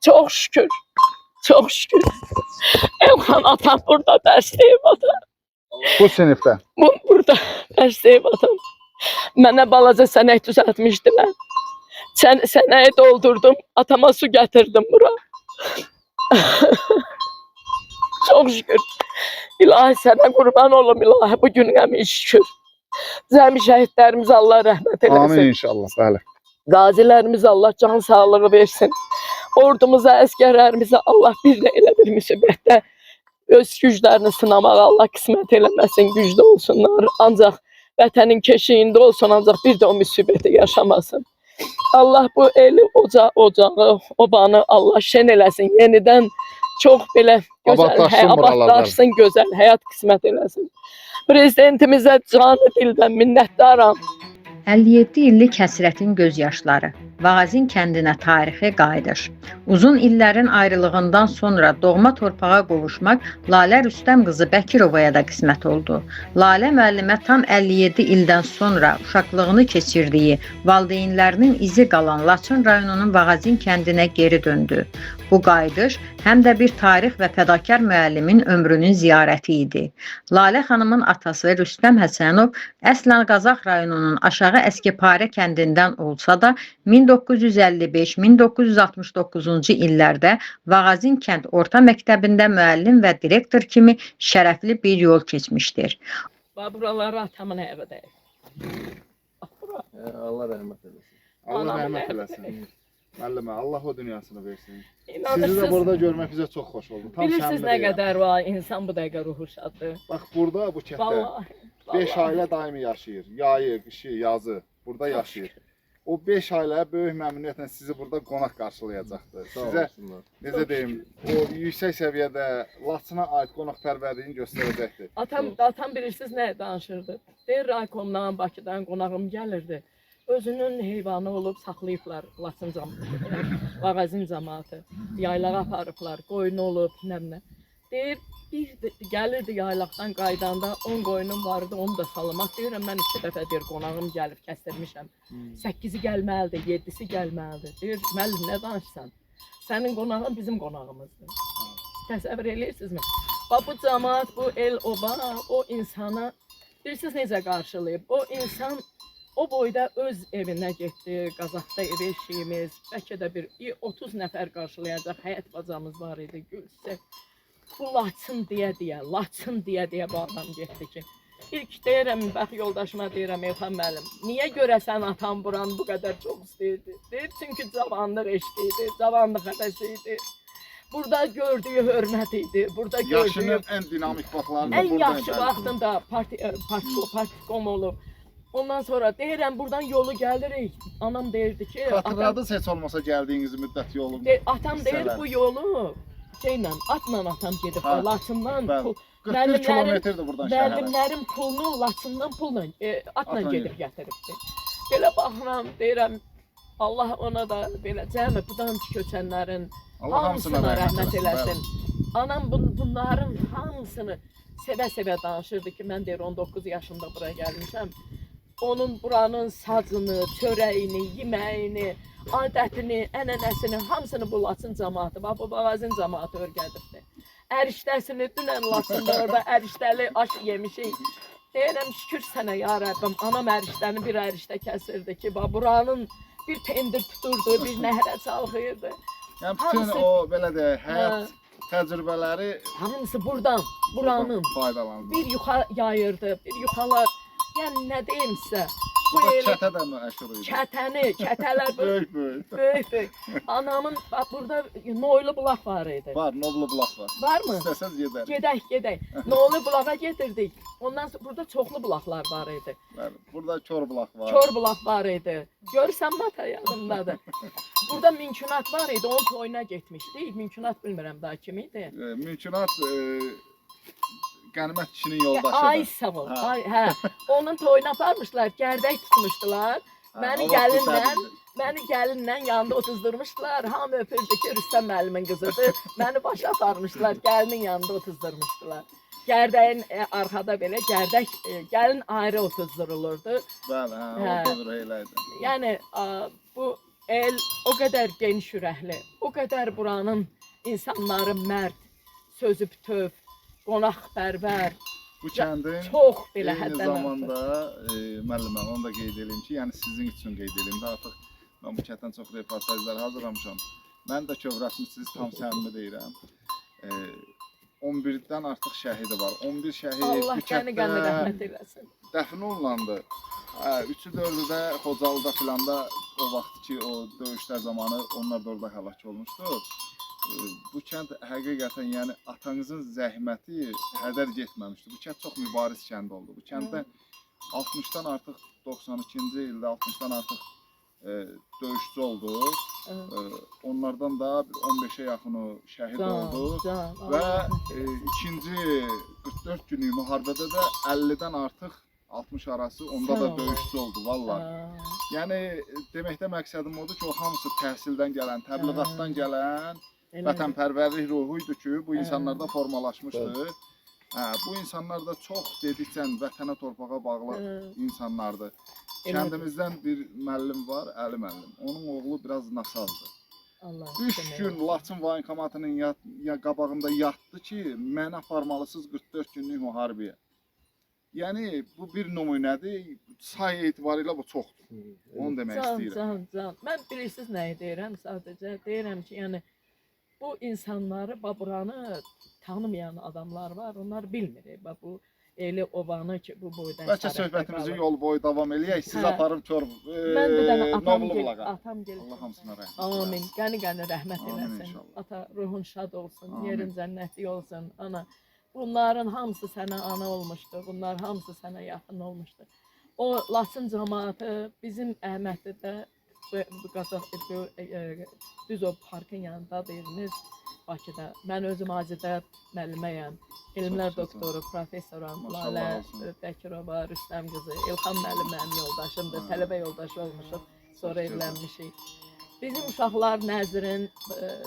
Çok şükür. Çok şükür. Evxan atam burada dərsdəyim atam. Bu sinifdə. Burada dərsdəyim atam. Mənə balaca sənək düzəltmişdilər. Sənəyi doldurdum. Atama su gətirdim bura. Çok şükür. İlahi sənə qurban olum ilahi. Bu gün qəmi şükür. Zəmi şəhidlərimiz Allah rəhmət eləsin. Amin inşallah. Bəli. Qazilərimiz Allah can sağlığı versin. Ordumuza, əskərlərimizə Allah bir də elə bir müsibətdə öz güclərini sınamaq Allah qismət eləməsin, güclü olsunlar. Ancaq vətənin keşiyində olsun, ancaq bir də o müsibəti yaşamasın. Allah bu eli, ocağı, obanı Allah şen eləsin. Yenidən çox belə gözəl, abadlaşsın, gözəl həyat qismət eləsin. Prezidentimizə canı dildən minnətdaram. 57 illik həsrətin göz yaşları, Vağazin kəndinə tarixi qayıdış. Uzun illərin ayrılığından sonra doğma torpağa qovuşmaq Lalə Rüstəm qızı Bəkirovaya da qismət oldu. Lalə müəllimə tam 57 ildən sonra uşaqlığını keçirdiyi valideynlərinin izi qalan Laçın rayonunun Vağazin kəndinə geri döndü. Bu qayıdış həm də bir tarix və fədakar müəllimin ömrünün ziyarəti idi. Lalə xanımın atası Rüstəm Həsənov əslən Qazax rayonunun Aşağı Əskipare kəndindən olsa da 1955-1969-cu illərdə Vağazin kənd orta məktəbində müəllim və direktor kimi şərəfli bir yol keçmişdir. Buraları atamın evdəyik. Allah rəhmət eləsin. Allah rəhmət eləsin. Müəllimə, Allah o dünyasını versin. Sizi də burada görmək bizə çox xoş oldu. Bilirsiniz nə qədər var, insan bu dəqiqə ruhu şaddır. Bax, burada bu kənddə 5 ailə daimi yaşayır. Yayı, qışı, yazı burada yaşayır. O 5 ailə böyük məmnuniyyətlə sizi burada qonaq qarşılayacaqdır. Sizə, necə deyim, o yüksək səviyyədə Laçına aid qonaqpərvərliyini göstərəcəkdir. Atam bilirsiniz nə danışırdı? Deyir, Raykomdan, Bakıdan qonağım gəlirdi. Özünün heyvanı olub saxlayıblar Laçın cəmaatı, Vağazin cəmaatı. Yaylağa aparıblar, qoyunu olub, nə. Deyir, gəlirdi yaylaqdan qaydanda 10 qoyunum vardı, onu da salamaq. Deyirəm, mən 2 dəfə deyir, qonağım gəlib, kəstirmişəm. 8-i gəlməlidir, 7-si gəlməlidir. Deyir, müəllim, nə danışsan? Sənin qonağın bizim qonağımızdır. Təsəvvür eləyirsinizmi? Bu cəmaat, bu el, oba, o insana, bilirsiniz necə qarşılayıb? O insan o boyda öz evinə getdi, Qazaxda ev eşiyimiz, bəlkə də bir 30 nəfər qarşılayacaq həyət bacamız var idi, Gülçiçək. Bu Laçın deyə bu adam getdi ki. İlk deyirəm, bax yoldaşıma deyirəm, Elxan müəllim, niyə görəsən atam buranı bu qədər çox istəyirdi? Deyir, çünki cavanlıq eşqi idi, cavanlıq həvəsi idi. Burada gördüyü hörmət idi, burada gördüyü... Yaşının ən dinamik vaxtlarında ən yaxşı vaxtında partikom olub. Ondan sonra deyirəm, buradan yolu gəlirik. Anam deyirdi ki... Xatırladınız heç olmasa gəldiyiniz müddət yolu? Atam deyir, bu yolu atla atam gedib, Laçından pul... 41 kilometrdir buradan şəhərə. Müəllimlərin pulunu Laçından pulla, atla gedib gətiribdi. Belə baxıram, deyirəm, Allah ona da belə cəmi budan köçənlərin hamısına rəhmət eləsin. Anam bunların hamısını sevə-sevə danışırdı ki, mən deyir 19 yaşında buraya gəlmişəm. Onun buranın sacını, çörəyini, yeməyini, adətini, ənənəsini, hamısını bu Laçın cəmaatı, bu Vağazin cəmaatı örgədirdi. Ərişdəsini, dünən Laçında orada ərişdəli aş yemişik. Deyirəm, şükür sənə ya Rəbbim, anam ərişdəni bir ərişdə kəsirdi ki, buranın bir pendir tuturdu, bir nəhrə çalxıyırdı. Yəni bütün o, belə də, həyat təcrübələri... Hamısı buradan, buranın bir yuxa yayırdı, bir yuxalar. Yəni nə deyim sizə? Burada kətə də məşhur idi. Kətələr böyük. Anamın, burada Noylu bulaq var idi. Var, Noblu bulaq var. Varmı? İstəsəz gedərik. Gedək. Noylu bulağa getirdik. Ondan sonra burada çoxlu bulaqlar var idi. Burada Kor bulaq var. Kor bulaq var idi. Görürsən mata yanındadır. Burada mümkünat var idi, onun toyuna getmişdik. Mümkünat bilmirəm daha kim idi. Mümkünat... Qənimət kişinin yoldaşıdır. Ay sağ ol. Hə. Onun toyuna aparmışlar, gərdək tutmuşdular. Məni gəlinlə yanında otuzdurmuşdular. Hamı öpürdü ki, Rüstəm müəllimin qızıdır. Məni başa aparmışdılar, gəlinin yanında otuzdurmuşdular. Gərdəyin arxada belə gəlin ayrı otuzdurulurdu. Bəli, o dövr elə idi. Yəni bu el o qədər geniş ürəkli, o qədər buranın insanları mərd, sözü bütöv, qonaqpərvər, Bu kəndin çox belə eyni həddən zamanda müəllimə, onu da qeyd edeyim ki, yəni sizin üçün qeyd edeyim də artıq mən bu kənddən çox reportajlar hazırlamışam. Mən də kövrətmisiniz, tam səmimi deyirəm. 11-dən artıq şəhidi var. 11 şəhid Allah bu qəni kənddə rəhmət eləsin. dəfn olunandı. 3-ü 4-ü də Xocalıda filanda o vaxt ki, o döyüşlər zamanı onlar da orada həlak olmuşdu. Bu kənd həqiqətən, yəni atanızın zəhməti hədər getməmişdi. Bu kənd çox mübariz kənd oldu. Bu kənddə 60-dan artıq 92-ci ildə 60-dan artıq döyüşçü oldu. Onlardan da 15-ə yaxını şəhid oldu. Və ikinci 44 günlük müharibədə də 50-dən artıq 60 arası onda da döyüşçü oldu vallahi. Yəni deməkdə məqsədim odur ki, o hamısı təhsildən gələn, təbliğatdan gələn vətənpərvərlik ruhu idi ki, bu insanlarda formalaşmışdı. Bu insanlar da çox dedikcə vətənə, torpağa bağlı insanlardır. Kəndimizdən bir müəllim var, Əli müəllim. Onun oğlu biraz nasazdır. 3 gün Laçın voyinkomatının qabağında yatdı ki, məni aparmalısınız 44 günlük müharibəyə. Yəni, bu bir nümunədir. Say etibarilə bu çoxdur. Onu demək istəyirəm. Can. Mən bilirsiniz nəyi deyirəm? Sadəcə deyirəm ki, yəni bu insanları, buranı tanımayan adamlar var, onlar bilmir. Bu eli ovanı ki, bu boydan bəlkə söhbətimizi yol boyu davam eləyək. Siz aparım kör mən bir dənə atam gəlir. Allah hamısına rəhmət. Amin. Qəni rəhmət eləsin. Ata ruhun şad olsun, yerin cənnətli olsun. Ana, bunların hamısı sənə ana olmuşdu. Bunlar hamısı sənə yaxın olmuşdu. O Laçın cəmaatı bizim Əhmədlidə düz o parkın yanında deyiriniz Bakıda. Mən özüm Acidə müəlliməyəm. Elmlər doktoru, professoram, Lalə Bəkirova, Rüstəm qızı, İlham müəllim mənim yoldaşımdır, tələbə yoldaşı olmuşuq, sonra evlənmişik. Bizim uşaqlar Nəzirin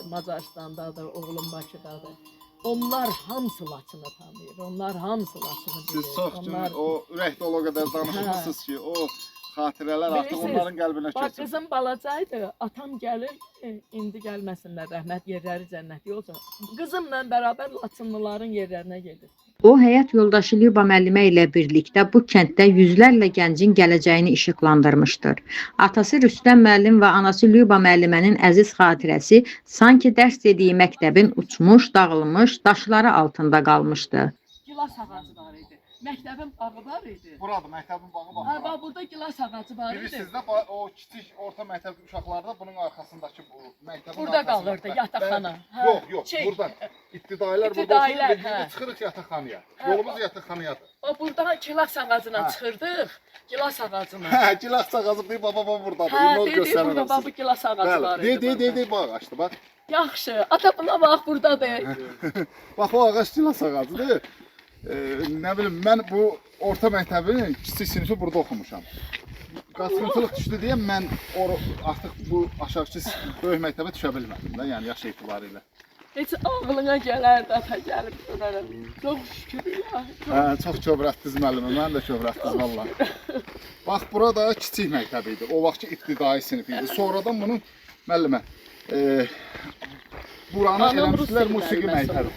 Macarıstandadır, oğlum Bakıdadır. Onlar hamısı Laçını tanıyır, onlar hamısı Laçını bilir. Siz çox o ürəkdə o qədər danışmışsınız ki, o xatirələr artıq onların qəlbinə keçir. Bax, qızım balacaydı, atam gəlir, indi gəlməsinlər, rəhmət yerləri cənnətli olsun. Qızımla bərabər Laçınlıların yerlərinə gedir. O, həyat yoldaşı Lüba müəllimə ilə birlikdə bu kənddə yüzlərlə gəncin gələcəyini işıqlandırmışdır. Atası Rüstəm müəllim və anası Lüba müəllimənin əziz xatirəsi sanki dərs dediyi məktəbin uçmuş, dağılmış, daşları altında qalmışdı. Gilas ağacı var idi. Məktəbin bağı var idi. Buradır, məktəbin bağı var. Bax, burada gilas ağacı var idi. Bilirsiniz də, o kiçik orta məktəb uşaqlarda bunun arxasındakı bu məktəbin burada qalırdı, yataqxana. Yox, buradan. İbtidailər burada olsun, çıxırıq yataqxanaya. Yolumuz yataqxanayadır. Burada gilas ağacına çıxırdıq, gilas ağacına. Hə, gilas ağacı deyib, baba buradadır. Hə, burada bax, bu gilas ağacı var idi. Deyil, bax, açdı, bax. Yaxşı, ata buna bax, buradadır. Bax, o ağac gilas ağacıdır. Nə bilim, mən bu orta məktəbin kiçik sinifi burada oxumuşam. Qaçqınçılıq düşdü deyə mən artıq bu aşağıki böyük məktəbə düşə bilmədim də, yəni yaş etibarı ilə. Heç ağlına gələrdi, ata gəlib görərəm. Çox şükür ya. Çox kövrətdiniz müəllimə, mən də kövrətdiniz vallahi. Bax, burada kiçik məktəb idi, o vaxtki ibtidai sinif idi. Sonradan bunun müəllimə, buranı eləmişdilər musiqi məktəbi.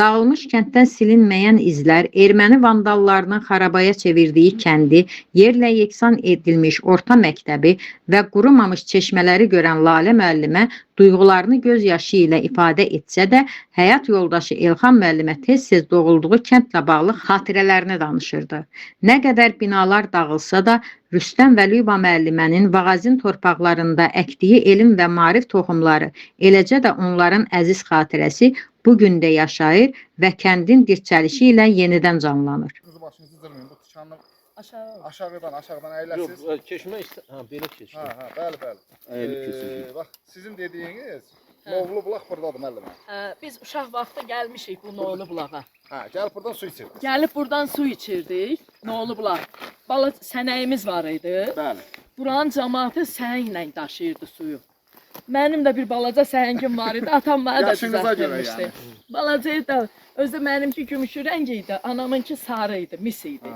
Dağılmış kənddən silinməyən izlər, erməni vandallarının xarabaya çevirdiyi kəndi, yerlə yeksan edilmiş orta məktəbi və qurumamış çeşmələri görən Lalə müəllimə duyğularını göz yaşı ilə ifadə etsə də, həyat yoldaşı İlham müəllimə tez-tez doğulduğu kəndlə bağlı xatirələrini danışırdı. Nə qədər binalar dağılsa da, Rüstəm və Lüba müəllimənin Vağazin torpaqlarında əkdiyi elm və maarif toxumları, eləcə də onların əziz xatirəsi bugün də yaşayır və kəndin dirçəlişi ilə yenidən canlanır. Qızı başınızı zırmayın, bu tikanlı aşağıdan əyləsiz. Yox, keçmək belə keçir. Bəli. Əyilib keçir. Bax, sizin dediyiniz Novlu bulaq buradadır müəllimə. Biz uşaq vaxtı gəlmişik bu Novlu bulağa. Gəlib buradan su içirdik. Gəlib buradan su içirdik, Novlu bulaq. Bala sənəyimiz var idi. Bəli. Buranın cəmaatı səhənglə daşıyırdı suyu. Mənim də bir balaca səhəngim var idi, atam mənə də düzəltmişdi. Balaca idi, özü mənimki gümüşü rəng idi, anamınki sarı idi, mis idi.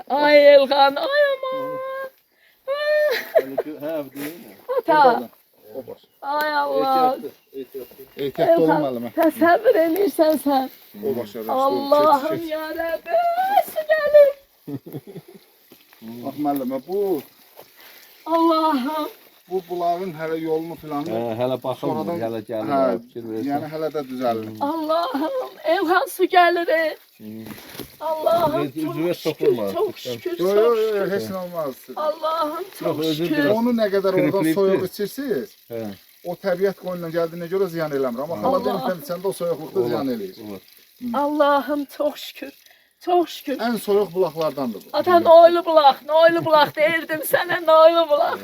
Ay Elxan, ay aman. Ha, bu değil mi? Ata. O boş. Ay Allah. Ehtiyatlı. Ehtiyatlı olun müəllimə. Təsəvvür edirsən sən. O boş yere. Allah'ım yarabbim. Su gelir. Bax müəllimə, Allah'ım. bu bulağın hələ yolunu filan. Hələ baxılmır, Sonradan- hələ gəlir. Hə, Fikir versən. yəni hələ də düzəlir. Allah'ım. Elhan su gelir. Allah'ım Üzüvə çok şükür. soxulma. Çok şükür. Yo Çok yo yo, şükür. heç nə olmaz. Allah'ım çok Yok, özür şükür. dilerim. Onu nə qədər oradan Kripliydi. soyuq içirsiniz, Hə. o təbiət qoyundan gəldiyinə görə ziyan eləmir. Amma xaladelnikdən içəndə o soyuqluqda ziyan eləyir. Olur. Allah'ım çok şükür. Çok şükür. Ən soyuq bulaqlardandır bu. Ata Noylu bulak, Noylu bulak derdim sana Noylu bulak.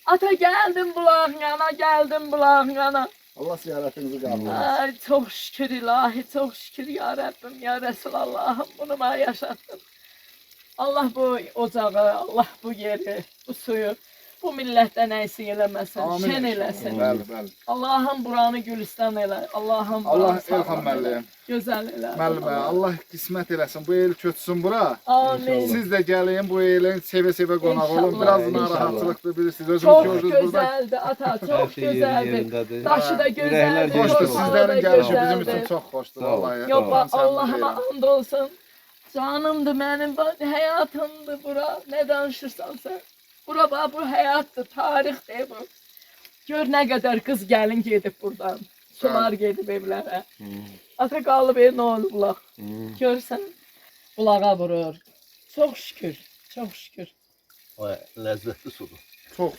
Ata geldim bulağın yana, geldim bulağın yana. Allah ziyarətinizi qəbul etsin. Ay çok şükür ilahi, çok şükür ya Rabbim, ya Resulallah'ım bunu bana yaşattın. Allah bu ocağı, Allah bu yeri, bu suyu, bu millətdən əysik eləməsin, Amin. şən eləsin. Bəli, bəli. Allah'ım buranı gülistan elə, Allah'ım Allah buranı Elxan sağlam müəllim, elə, gözəl elə. müəllimə, Allah qismət eləsin. Bu el köçsün bura. Amin. Siz də gəlin bu elin sevə-sevə qonaq olun. İnşallah, Biraz inşallah. narahatçılıqdır bilirsiniz. Özünüz Çok gördünüz burada. güzeldi ata, Hər çok şey yeri güzeldi. yerindədir. Daşı da güzeldi, Ürəklər Xoşdur, Hoş torpağı sizlərin da gəlişi bizim güzeldi. üçün çox xoşdur. Sağ ol. Vallahi. Yok Tamam, sən Allah'ıma deyirəm. and olsun. Canımdı benim, hayatımdı bura. Ne danışırsan sen? Bura bak, bu hayattır, tarihdir bu. Gör ne kadar kız gelin gedib buradan. Sular gedib evlərə. Ata qalıb ne olur bulaq. Görsən, bulağa vurur. Çok şükür, çok şükür. Vay, ləzzətli sudur. Çox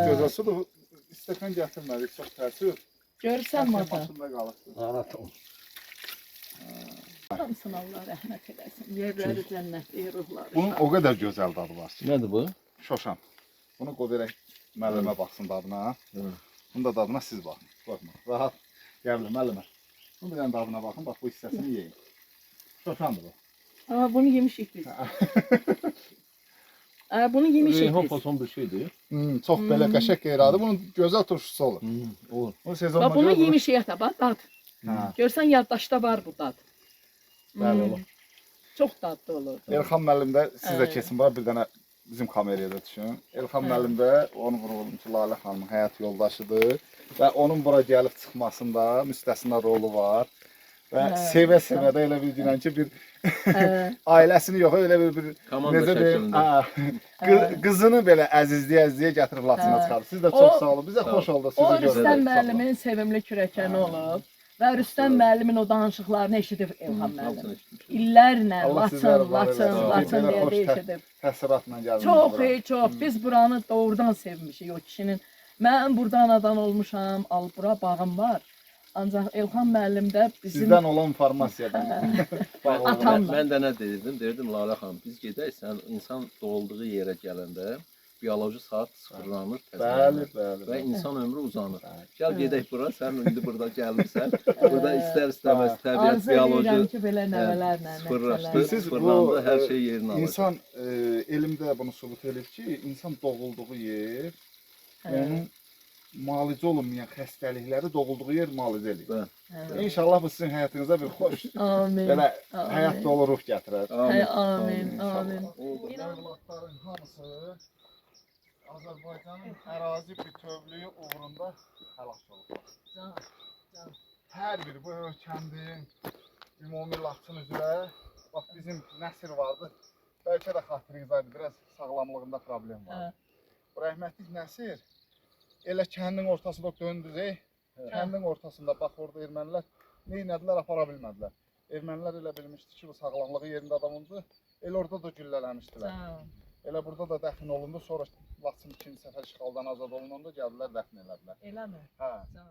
gözəl sudur. İstəkan gətirmədik, çox təəssüf. Görsən mi ata? Maşında qalır. Ha, tamam. Hamısını Allah rəhmət eləsin. Yerləri cənnətli ruhları. Bunun o qədər gözəl dadı var ki. Nədir bu? Şoşan. Bunu qoy verək müəllimə baxsın dadına. Bunun da dadına siz baxın. Qorxma. Rahat. Gəl müəllimə. Bunun da dadına baxın. Bax bu hissəsini yeyin. Şoşandır bu. Aa, bunu yemişik biz. Bunu yemişik Reyhan biz. fason bir şeydir. Çox belə qəşəng qeyradır. Bunun gözəl turşusu olur. Olur. Bu sezonda Bax bunu görürük. yemişik ata, bax dad. Hə. Görsən yaddaşda var bu dad. Bəli, olur. Çox dadlı olur. Elxan müəllim də sizə Hə. keçin var bir dənə bizim kameraya da düşün. Elxan müəllim də onun qurulmuş Lalə xanımın həyat yoldaşıdır və onun bura gəlib çıxmasında müstəsna rolu var. Və Hə. sevə-sevə də elə bildirən ki bir ailəsini yox, elə bir Komanda necə deyim, şəklində. qızını belə əzizliyə gətirib Laçına Hə. çıxarıb. Siz də çox O- sağ olun. Bizə Sağ ol. xoş oldu O sizi Rüstəm görmək. müəllimin sevimli kürəkəni olub və Rüstəm müəllimin o danışıqlarını eşidib Elxan müəllim. İllərlə Allah sizləri Laçın, var Laçın, eləsin. Laçın Belə deyə xoş eşidib. Təəssüratla gəldiniz. Çox, bura. çox. Biz buranı doğrudan sevmişik o kişinin. Mən burada anadan olmuşam, Albura bağım var. Ancaq Elxan müəllim də bizim Sizdən olan informasiyadan. Atamla. Mən də nə dedim? Dedim Lalə xanım, biz gedək, sən insan doğulduğu yerə gələndə bioloji saat sıfırlanır, Bəli, təzələnir bəli. və insan ömrü uzanır. Gəl gedək bura, sən indi burada gəlmirsən. Burada istər-istəməz təbiət arzu edirəm bioloji ki, belə nəvələrlə, sıfırlaşdı, Siz sıfırlandı, bu, hər şey yerinə alır. İnsan elmdə bunu sübut edir ki, insan doğulduğu yer onun müalicə olunmayan xəstəlikləri doğulduğu yer müalicə edir. Bəli. İnşallah bu sizin həyatınıza bir xoş, Amin. belə Amin. həyat dolu ruh gətirər. Hey, amin, amin. Övladların hamısı Azərbaycanın ərazi bütövlüyü uğrunda həlak olublar. Can, can. Hər biri bu kəndin ümumi Laçın üzrə, bax bizim Nəsir vardı. Bəlkə də xatırınızdaydı, biraz sağlamlığında problem var. Hə. Bu rəhmətlik Nəsir elə kəndin ortasında döndü, kəndin ortasında bax orada ermənilər neynədilər, apara bilmədilər. Ermənilər elə bilmişdi ki, bu sağlamlığı yerində adamındır, elə orada da güllələmişdilər. Can. Elə burada da dəfn olundu, sonra Laçın ikinci səfər işğaldan azad olunanda gəldilər dəfn elədilər. Eləmi? Hə. Can.